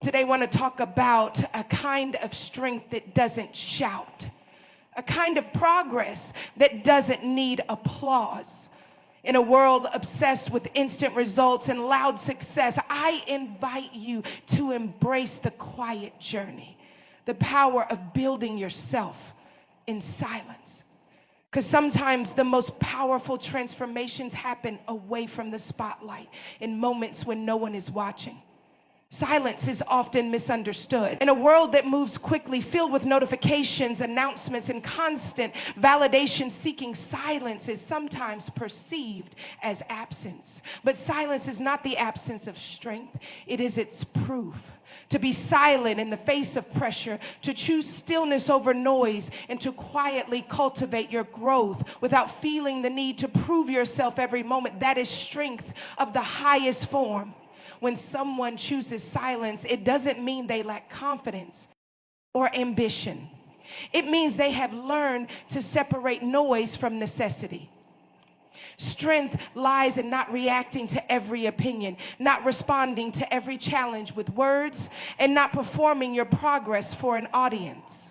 Today I want to talk about a kind of strength that doesn't shout, a kind of progress that doesn't need applause. In a world obsessed with instant results and loud success, I invite you to embrace the quiet journey, the power of building yourself in silence. Because sometimes the most powerful transformations happen away from the spotlight in moments when no one is watching. Silence is often misunderstood. In a world that moves quickly, filled with notifications, announcements, and constant validation-seeking, silence is sometimes perceived as absence. But silence is not the absence of strength. It is its proof. To be silent in the face of pressure, to choose stillness over noise, and to quietly cultivate your growth without feeling the need to prove yourself every moment, that is strength of the highest form. When someone chooses silence, it doesn't mean they lack confidence or ambition. It means they have learned to separate noise from necessity. Strength lies in not reacting to every opinion, not responding to every challenge with words, and not performing your progress for an audience.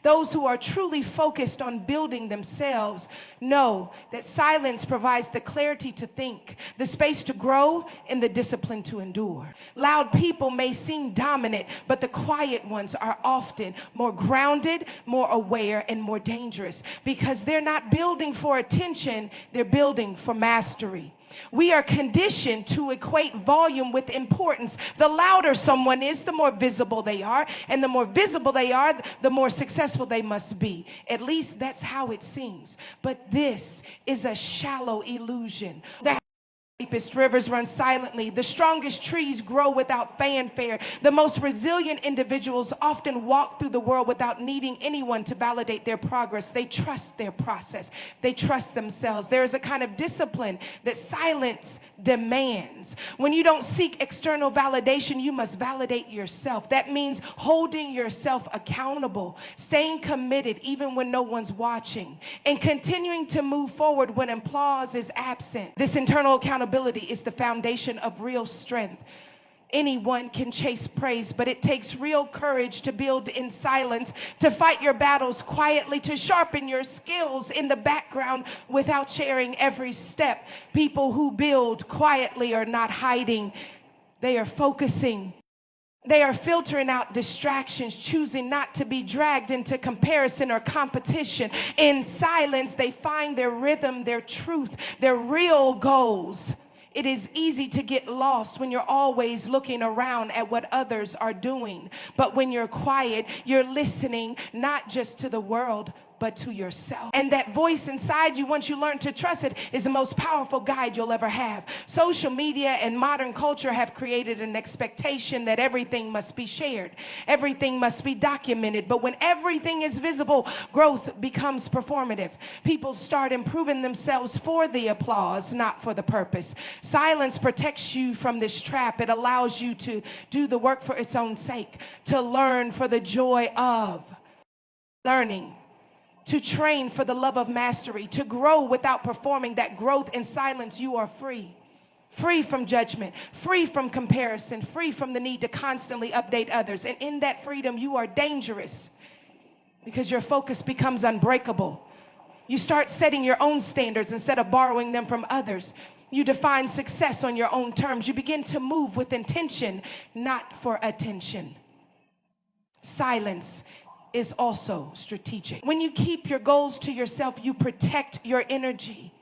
Those who are truly focused on building themselves know that silence provides the clarity to think, the space to grow, and the discipline to endure. Loud people may seem dominant, but the quiet ones are often more grounded, more aware, and more dangerous because they're not building for attention, they're building for mastery. We are conditioned to equate volume with importance. The louder someone is, the more visible they are. And the more visible they are, the more successful they must be. At least that's how it seems. But this is a shallow illusion. The deepest rivers run silently. The strongest trees grow without fanfare. The most resilient individuals often walk through the world without needing anyone to validate their progress. They trust their process. They trust themselves. There is a kind of discipline that silence demands. When you don't seek external validation, you must validate yourself. That means holding yourself accountable, staying committed even when no one's watching, and continuing to move forward when applause is absent. This internal accountability is the foundation of real strength. Anyone can chase praise, but it takes real courage to build in silence, to fight your battles quietly, to sharpen your skills in the background without sharing every step. People who build quietly are not hiding. They are focusing. They are filtering out distractions, choosing not to be dragged into comparison or competition. In silence, they find their rhythm, their truth, their real goals. It is easy to get lost when you're always looking around at what others are doing. But when you're quiet, you're listening not just to the world, but to yourself. And that voice inside you, once you learn to trust it, is the most powerful guide you'll ever have. Social media and modern culture have created an expectation that everything must be shared. Everything must be documented. But when everything is visible, growth becomes performative. People start improving themselves for the applause, not for the purpose. Silence protects you from this trap. It allows you to do the work for its own sake, to learn for the joy of learning, to train for the love of mastery, to grow without performing. That growth in silence, you are free. Free from judgment, free from comparison, free from the need to constantly update others. And in that freedom, you are dangerous because your focus becomes unbreakable. You start setting your own standards instead of borrowing them from others. You define success on your own terms. You begin to move with intention, not for attention. Silence is also strategic. When you keep your goals to yourself, you protect your energy.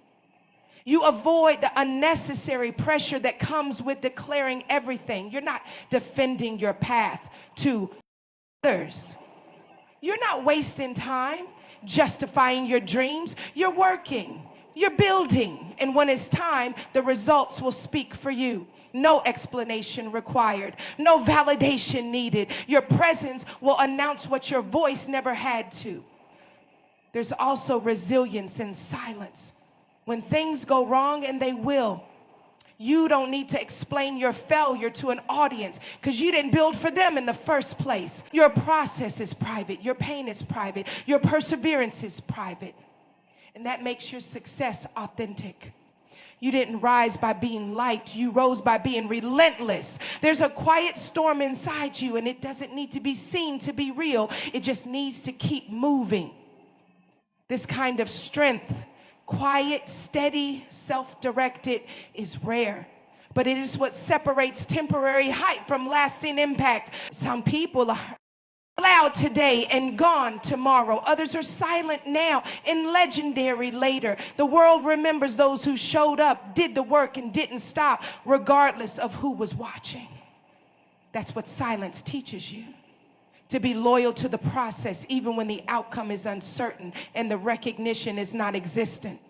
You avoid the unnecessary pressure that comes with declaring everything. You're not defending your path to others. You're not wasting time justifying your dreams. You're working. You're building. And when it's time, the results will speak for you. No explanation required. No validation needed. Your presence will announce what your voice never had to. There's also resilience in silence. When things go wrong, and they will, you don't need to explain your failure to an audience because you didn't build for them in the first place. Your process is private. Your pain is private. Your perseverance is private. And that makes your success authentic. You didn't rise by being liked. You rose by being relentless. There's a quiet storm inside you, and it doesn't need to be seen to be real. It just needs to keep moving. This kind of strength, quiet, steady, self-directed, is rare. But it is what separates temporary hype from lasting impact. Some people are loud today and gone tomorrow. Others are silent now and legendary later. The world remembers those who showed up, did the work, and didn't stop, regardless of who was watching. That's what silence teaches you. To be loyal to the process, even when the outcome is uncertain and the recognition is not existent.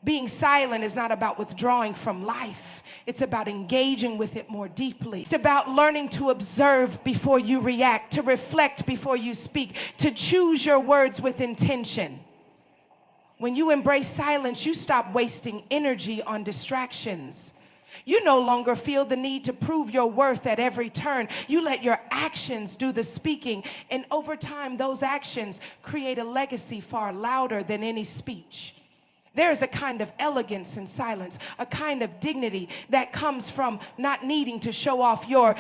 Being silent is not about withdrawing from life. It's about engaging with it more deeply. It's about learning to observe before you react, to reflect before you speak, to choose your words with intention. When you embrace silence, you stop wasting energy on distractions. You no longer feel the need to prove your worth at every turn. You let your actions do the speaking, and over time, those actions create a legacy far louder than any speech. There is a kind of elegance in silence, a kind of dignity that comes from not needing to show off your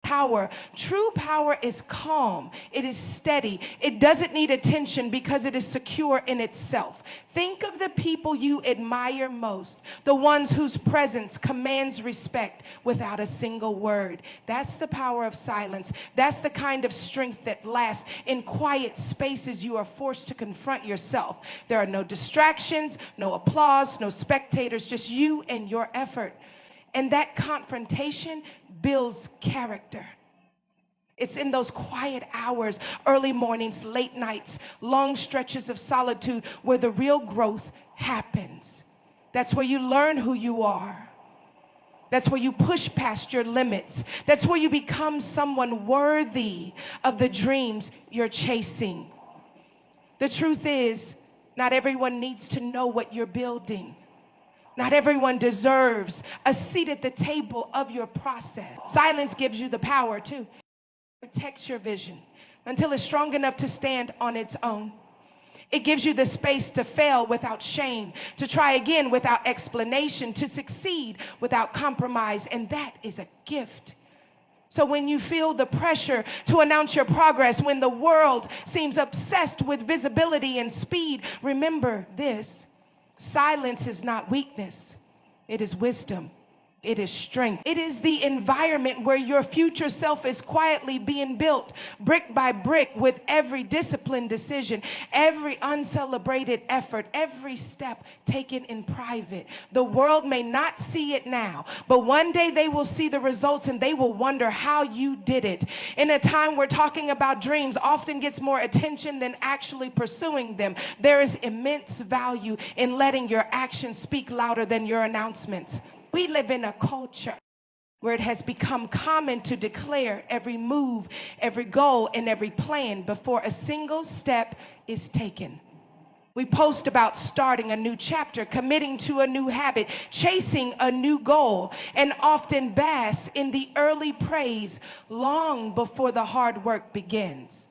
power. True power is calm. It is steady. It doesn't need attention because it is secure in itself. Think of the people you admire most, the ones whose presence commands respect without a single word. That's the power of silence. That's the kind of strength that lasts. In quiet spaces, you are forced to confront yourself. There are no distractions, no applause, no spectators, just you and your effort. And that confrontation builds character. It's in those quiet hours, early mornings, late nights, long stretches of solitude where the real growth happens. That's where you learn who you are. That's where you push past your limits. That's where you become someone worthy of the dreams you're chasing. The truth is, not everyone needs to know what you're building. Not everyone deserves a seat at the table of your process. Silence gives you the power to protect your vision until it's strong enough to stand on its own. It gives you the space to fail without shame, to try again without explanation, to succeed without compromise, and that is a gift. So when you feel the pressure to announce your progress, when the world seems obsessed with visibility and speed, remember this. Silence is not weakness. It is wisdom. It is strength. It is the environment where your future self is quietly being built brick by brick with every disciplined decision, every uncelebrated effort, every step taken in private. The world may not see it now, but one day they will see the results and they will wonder how you did it. In a time where talking about dreams often gets more attention than actually pursuing them, there is immense value in letting your actions speak louder than your announcements. We live in a culture where it has become common to declare every move, every goal, and every plan before a single step is taken. We post about starting a new chapter, committing to a new habit, chasing a new goal, and often bask in the early praise long before the hard work begins.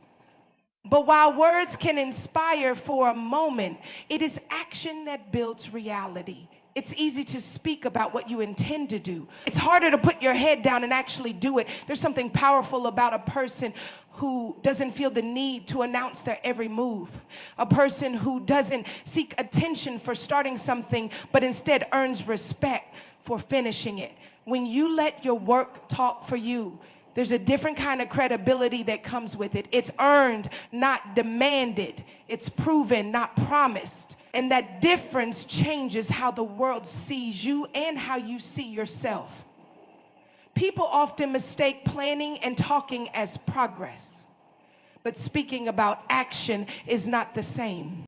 But while words can inspire for a moment, it is action that builds reality. It's easy to speak about what you intend to do. It's harder to put your head down and actually do it. There's something powerful about a person who doesn't feel the need to announce their every move. A person who doesn't seek attention for starting something, but instead earns respect for finishing it. When you let your work talk for you, there's a different kind of credibility that comes with it. It's earned, not demanded. It's proven, not promised. And that difference changes how the world sees you and how you see yourself. People often mistake planning and talking as progress, but speaking about action is not the same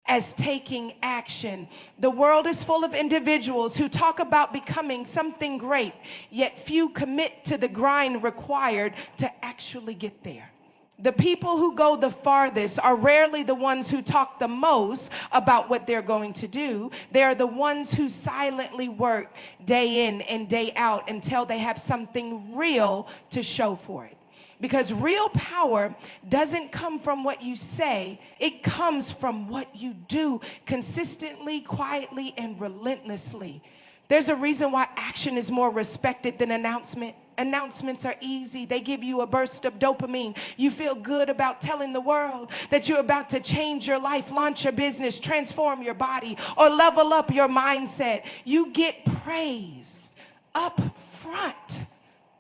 as taking action. The world is full of individuals who talk about becoming something great, yet few commit to the grind required to actually get there. The people who go the farthest are rarely the ones who talk the most about what they're going to do. They are the ones who silently work day in and day out until they have something real to show for it. Because real power doesn't come from what you say, it comes from what you do consistently, quietly, and relentlessly. There's a reason why action is more respected than announcement. Announcements are easy. They give you a burst of dopamine. You feel good about telling the world that you're about to change your life, launch your business, transform your body, or level up your mindset. You get praise up front.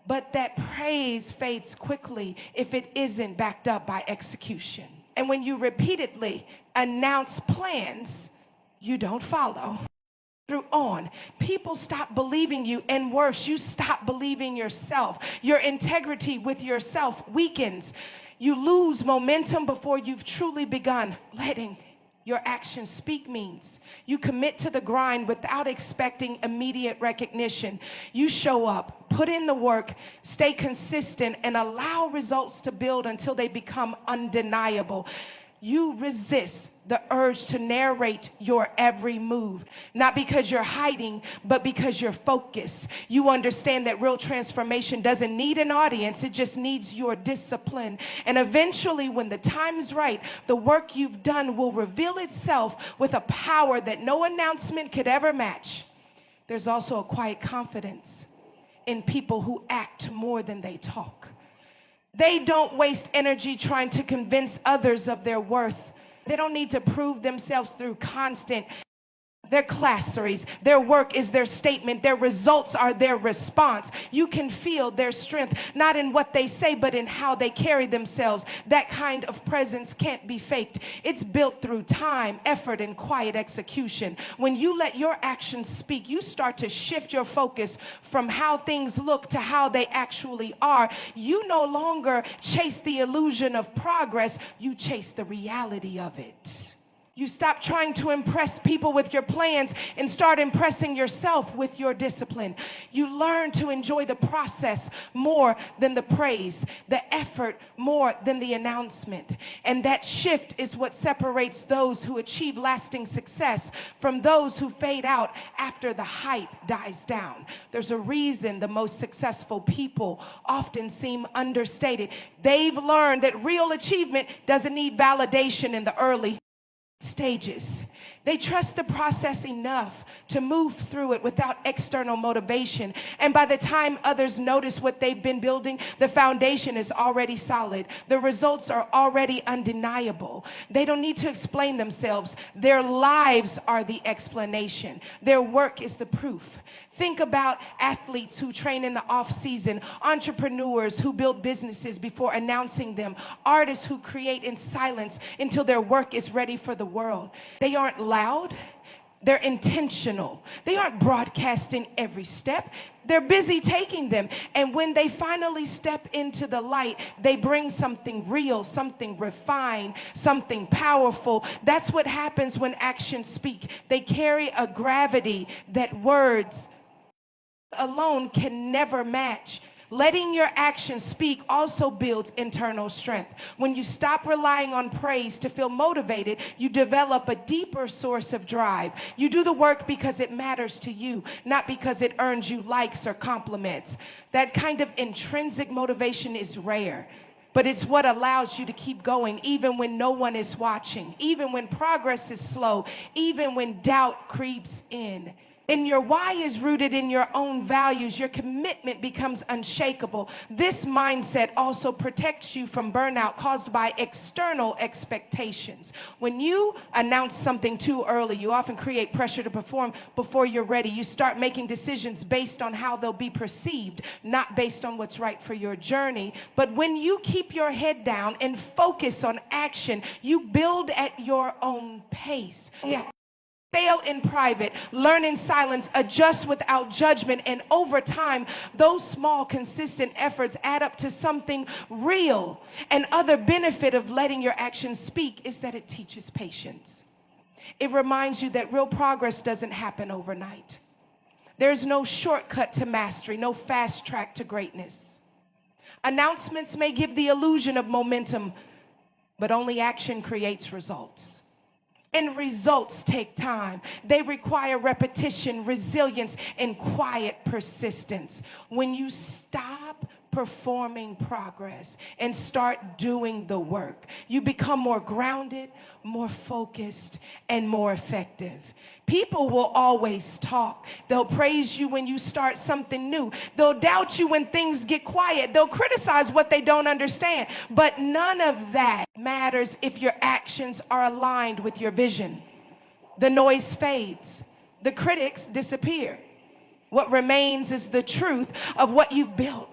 But that praise fades quickly if it isn't backed up by execution. And when you repeatedly announce plans, you don't follow through on. People stop believing you, and worse, you stop believing yourself. Your integrity with yourself weakens. You lose momentum before you've truly begun. Letting your actions speak means you commit to the grind without expecting immediate recognition. You show up, put in the work, stay consistent, and allow results to build until they become undeniable. You resist the urge to narrate your every move, not because you're hiding, but because you're focused. You understand that real transformation doesn't need an audience, it just needs your discipline. And eventually, when the time is right, the work you've done will reveal itself with a power that no announcement could ever match. There's also a quiet confidence in people who act more than they talk. They don't waste energy trying to convince others of their worth. They don't need to prove themselves through constant. Their classeries, their work is their statement, their results are their response. You can feel their strength, not in what they say, but in how they carry themselves. That kind of presence can't be faked. It's built through time, effort, and quiet execution. When you let your actions speak, you start to shift your focus from how things look to how they actually are. You no longer chase the illusion of progress, you chase the reality of it. You stop trying to impress people with your plans and start impressing yourself with your discipline. You learn to enjoy the process more than the praise, the effort more than the announcement. And that shift is what separates those who achieve lasting success from those who fade out after the hype dies down. There's a reason the most successful people often seem understated. They've learned that real achievement doesn't need validation in the early stages. They trust the process enough to move through it without external motivation. And by the time others notice what they've been building, the foundation is already solid. The results are already undeniable. They don't need to explain themselves. Their lives are the explanation. Their work is the proof. Think about athletes who train in the off season, entrepreneurs who build businesses before announcing them, artists who create in silence until their work is ready for the world. They aren't loud, they're intentional. They aren't broadcasting every step. They're busy taking them. And when they finally step into the light, they bring something real, something refined, something powerful. That's what happens when actions speak. They carry a gravity that words alone can never match. Letting your actions speak also builds internal strength. When you stop relying on praise to feel motivated, you develop a deeper source of drive. You do the work because it matters to you, not because it earns you likes or compliments. That kind of intrinsic motivation is rare, but it's what allows you to keep going even when no one is watching, even when progress is slow, even when doubt creeps in. And your why is rooted in your own values. Your commitment becomes unshakable. This mindset also protects you from burnout caused by external expectations. When you announce something too early, you often create pressure to perform before you're ready. You start making decisions based on how they'll be perceived, not based on what's right for your journey. But when you keep your head down and focus on action, you build at your own pace. Yeah. Fail in private, learn in silence, adjust without judgment, and over time, those small, consistent efforts add up to something real. And other benefit of letting your actions speak is that it teaches patience. It reminds you that real progress doesn't happen overnight. There's no shortcut to mastery, no fast track to greatness. Announcements may give the illusion of momentum, but only action creates results. And results take time. They require repetition, resilience, and quiet persistence. When you stop performing progress and start doing the work. You become more grounded, more focused, and more effective. People will always talk. They'll praise you when you start something new. They'll doubt you when things get quiet. They'll criticize what they don't understand. But none of that matters if your actions are aligned with your vision. The noise fades. The critics disappear. What remains is the truth of what you've built.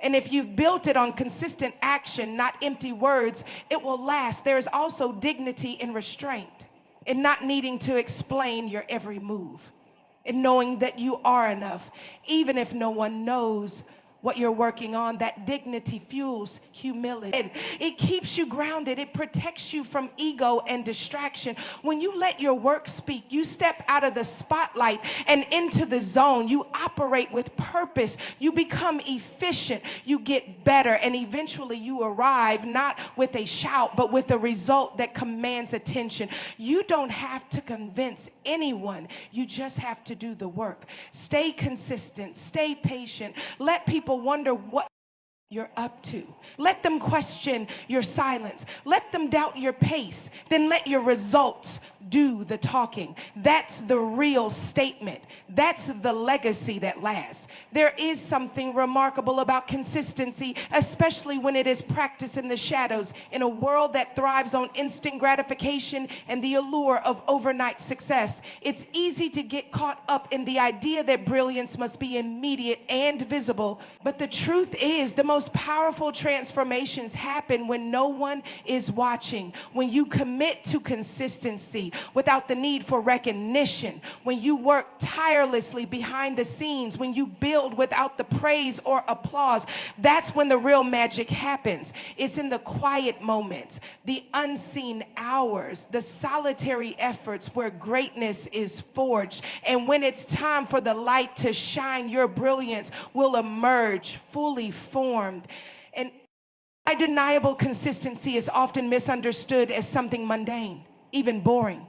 And if you've built it on consistent action, not empty words, it will last. There is also dignity in restraint, in not needing to explain your every move, in knowing that you are enough, even if no one knows what you're working on. That dignity fuels humility. It keeps you grounded. It protects you from ego and distraction. When you let your work speak, you step out of the spotlight and into the zone. You operate with purpose. You become efficient. You get better. And eventually you arrive not with a shout, but with a result that commands attention. You don't have to convince anyone. You just have to do the work. Stay consistent. Stay patient. Let people wonder what you're up to. Let them question your silence. Let them doubt your pace. Then let your results do the talking. That's the real statement. That's the legacy that lasts. There is something remarkable about consistency, especially when it is practiced in the shadows. In a world that thrives on instant gratification and the allure of overnight success, it's easy to get caught up in the idea that brilliance must be immediate and visible. But the truth is, the most powerful transformations happen when no one is watching. When you commit to consistency without the need for recognition, when you work tirelessly behind the scenes, when you build without the praise or applause, that's when the real magic happens. It's in the quiet moments, the unseen hours, the solitary efforts where greatness is forged. And when it's time for the light to shine, your brilliance will emerge fully formed. And undeniable consistency is often misunderstood as something mundane, even boring.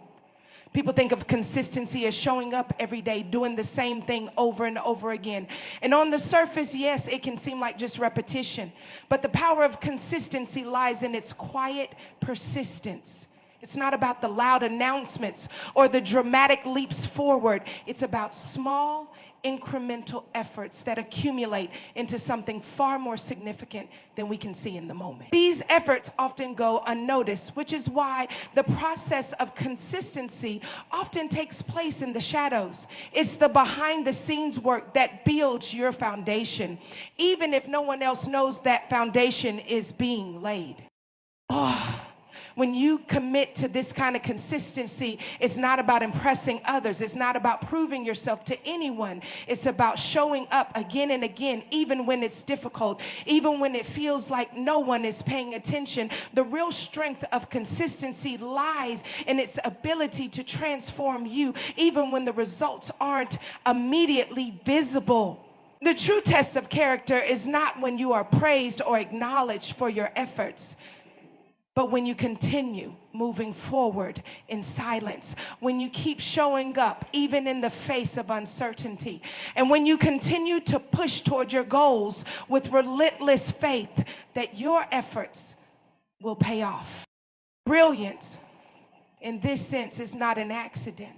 People think of consistency as showing up every day, doing the same thing over and over again. And on the surface, yes, it can seem like just repetition. But the power of consistency lies in its quiet persistence. It's not about the loud announcements or the dramatic leaps forward. It's about small, incremental efforts that accumulate into something far more significant than we can see in the moment. These efforts often go unnoticed, which is why the process of consistency often takes place in the shadows. It's the behind-the-scenes work that builds your foundation, even if no one else knows that foundation is being laid. When you commit to this kind of consistency, it's not about impressing others. It's not about proving yourself to anyone. It's about showing up again and again, even when it's difficult, even when it feels like no one is paying attention. The real strength of consistency lies in its ability to transform you, even when the results aren't immediately visible. The true test of character is not when you are praised or acknowledged for your efforts, but when you continue moving forward in silence, when you keep showing up even in the face of uncertainty, and when you continue to push toward your goals with relentless faith that your efforts will pay off. Brilliance, in this sense, is not an accident.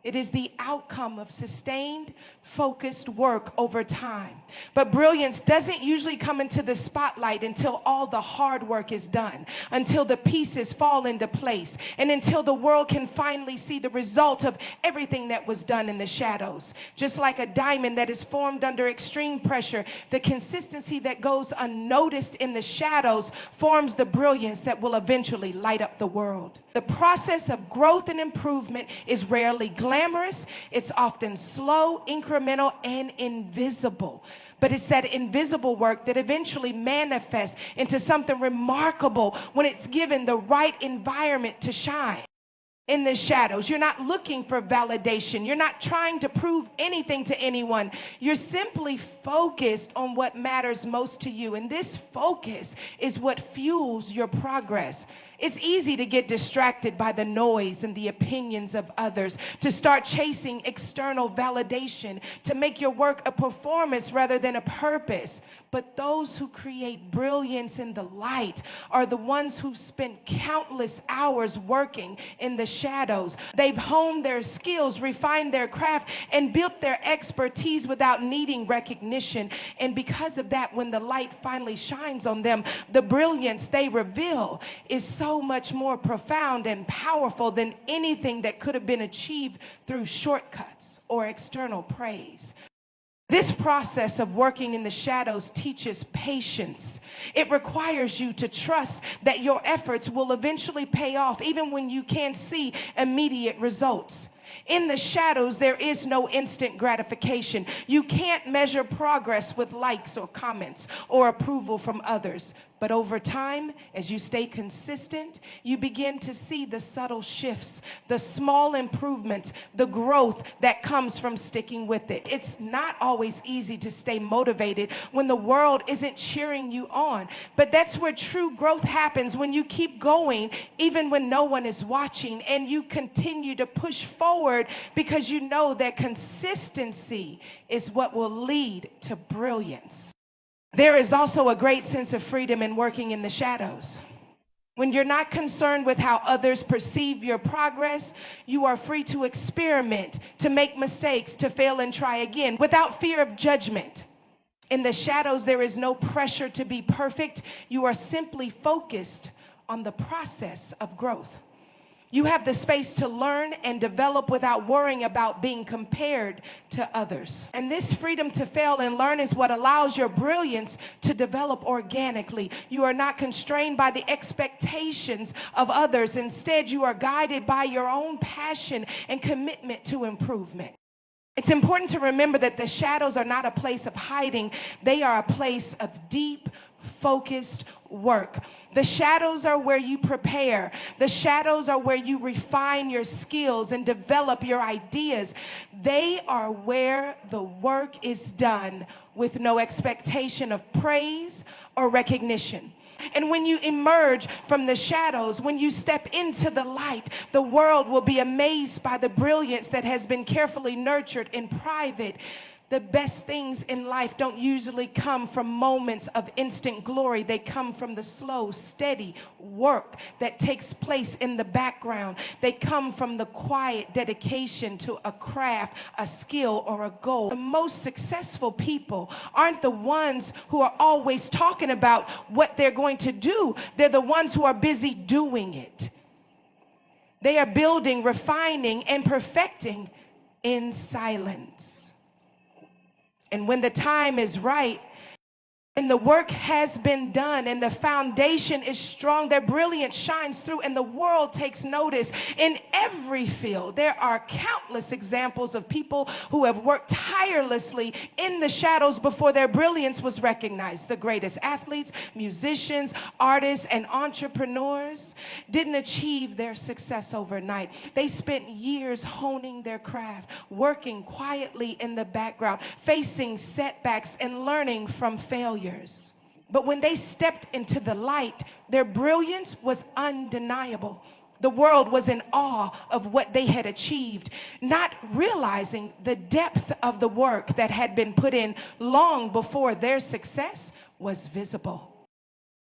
It is the outcome of sustained, focused work over time. But brilliance doesn't usually come into the spotlight until all the hard work is done, until the pieces fall into place, and until the world can finally see the result of everything that was done in the shadows. Just like a diamond that is formed under extreme pressure, the consistency that goes unnoticed in the shadows forms the brilliance that will eventually light up the world. The process of growth and improvement is rarely glamorous. It's often slow, incremental, and invisible. But it's that invisible work that eventually manifests into something remarkable when it's given the right environment to shine. In the shadows. You're not looking for validation. You're not trying to prove anything to anyone. You're simply focused on what matters most to you. And this focus is what fuels your progress. It's easy to get distracted by the noise and the opinions of others, to start chasing external validation, to make your work a performance rather than a purpose. But those who create brilliance in the light are the ones who've spent countless hours working in the shadows. They've honed their skills, refined their craft, and built their expertise without needing recognition. And because of that, when the light finally shines on them, the brilliance they reveal is so much more profound and powerful than anything that could have been achieved through shortcuts or external praise. This process of working in the shadows teaches patience. It requires you to trust that your efforts will eventually pay off, even when you can't see immediate results. In the shadows, there is no instant gratification. You can't measure progress with likes or comments or approval from others. But over time, as you stay consistent, you begin to see the subtle shifts, the small improvements, the growth that comes from sticking with it. It's not always easy to stay motivated when the world isn't cheering you on. But that's where true growth happens, when you keep going even when no one is watching, and you continue to push forward because you know that consistency is what will lead to brilliance. There is also a great sense of freedom in working in the shadows. When you're not concerned with how others perceive your progress, you are free to experiment, to make mistakes, to fail and try again without fear of judgment. In the shadows, there is no pressure to be perfect. You are simply focused on the process of growth. You have the space to learn and develop without worrying about being compared to others. And this freedom to fail and learn is what allows your brilliance to develop organically. You are not constrained by the expectations of others. Instead, you are guided by your own passion and commitment to improvement. It's important to remember that the shadows are not a place of hiding. They are a place of deep, focused work. The shadows are where you prepare. The shadows are where you refine your skills and develop your ideas. They are where the work is done with no expectation of praise or recognition. And when you emerge from the shadows, when you step into the light, the world will be amazed by the brilliance that has been carefully nurtured in private. The best things in life don't usually come from moments of instant glory. They come from the slow, steady work that takes place in the background. They come from the quiet dedication to a craft, a skill, or a goal. The most successful people aren't the ones who are always talking about what they're going to do. They're the ones who are busy doing it. They are building, refining, and perfecting in silence. And when the time is right, and the work has been done, and the foundation is strong, their brilliance shines through, and the world takes notice. In every field, there are countless examples of people who have worked tirelessly in the shadows before their brilliance was recognized. The greatest athletes, musicians, artists, and entrepreneurs didn't achieve their success overnight. They spent years honing their craft, working quietly in the background, facing setbacks, and learning from failure. But when they stepped into the light, their brilliance was undeniable. The world was in awe of what they had achieved, not realizing the depth of the work that had been put in long before their success was visible.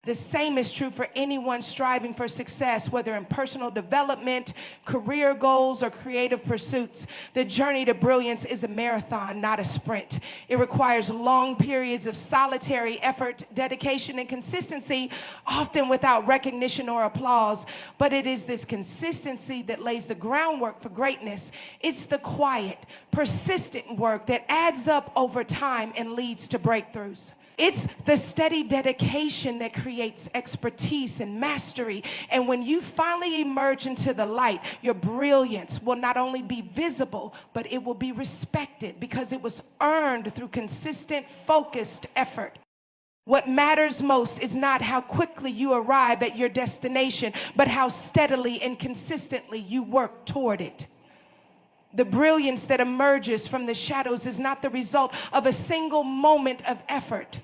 The same is true for anyone striving for success, whether in personal development, career goals, or creative pursuits. The journey to brilliance is a marathon, not a sprint. It requires long periods of solitary effort, dedication, and consistency, often without recognition or applause. But it is this consistency that lays the groundwork for greatness. It's the quiet, persistent work that adds up over time and leads to breakthroughs. It's the steady dedication that creates expertise and mastery. And when you finally emerge into the light, your brilliance will not only be visible, but it will be respected because it was earned through consistent, focused effort. What matters most is not how quickly you arrive at your destination, but how steadily and consistently you work toward it. The brilliance that emerges from the shadows is not the result of a single moment of effort,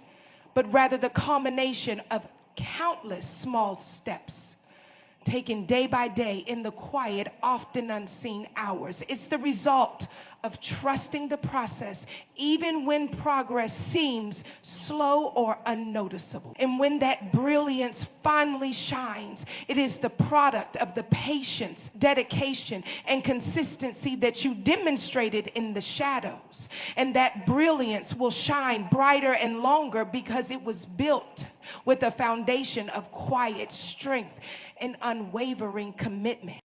but rather the culmination of countless small steps taken day by day in the quiet, often unseen hours. It's the result of trusting the process, even when progress seems slow or unnoticeable. And when that brilliance finally shines, it is the product of the patience, dedication, and consistency that you demonstrated in the shadows. And that brilliance will shine brighter and longer because it was built with a foundation of quiet strength and unwavering commitment.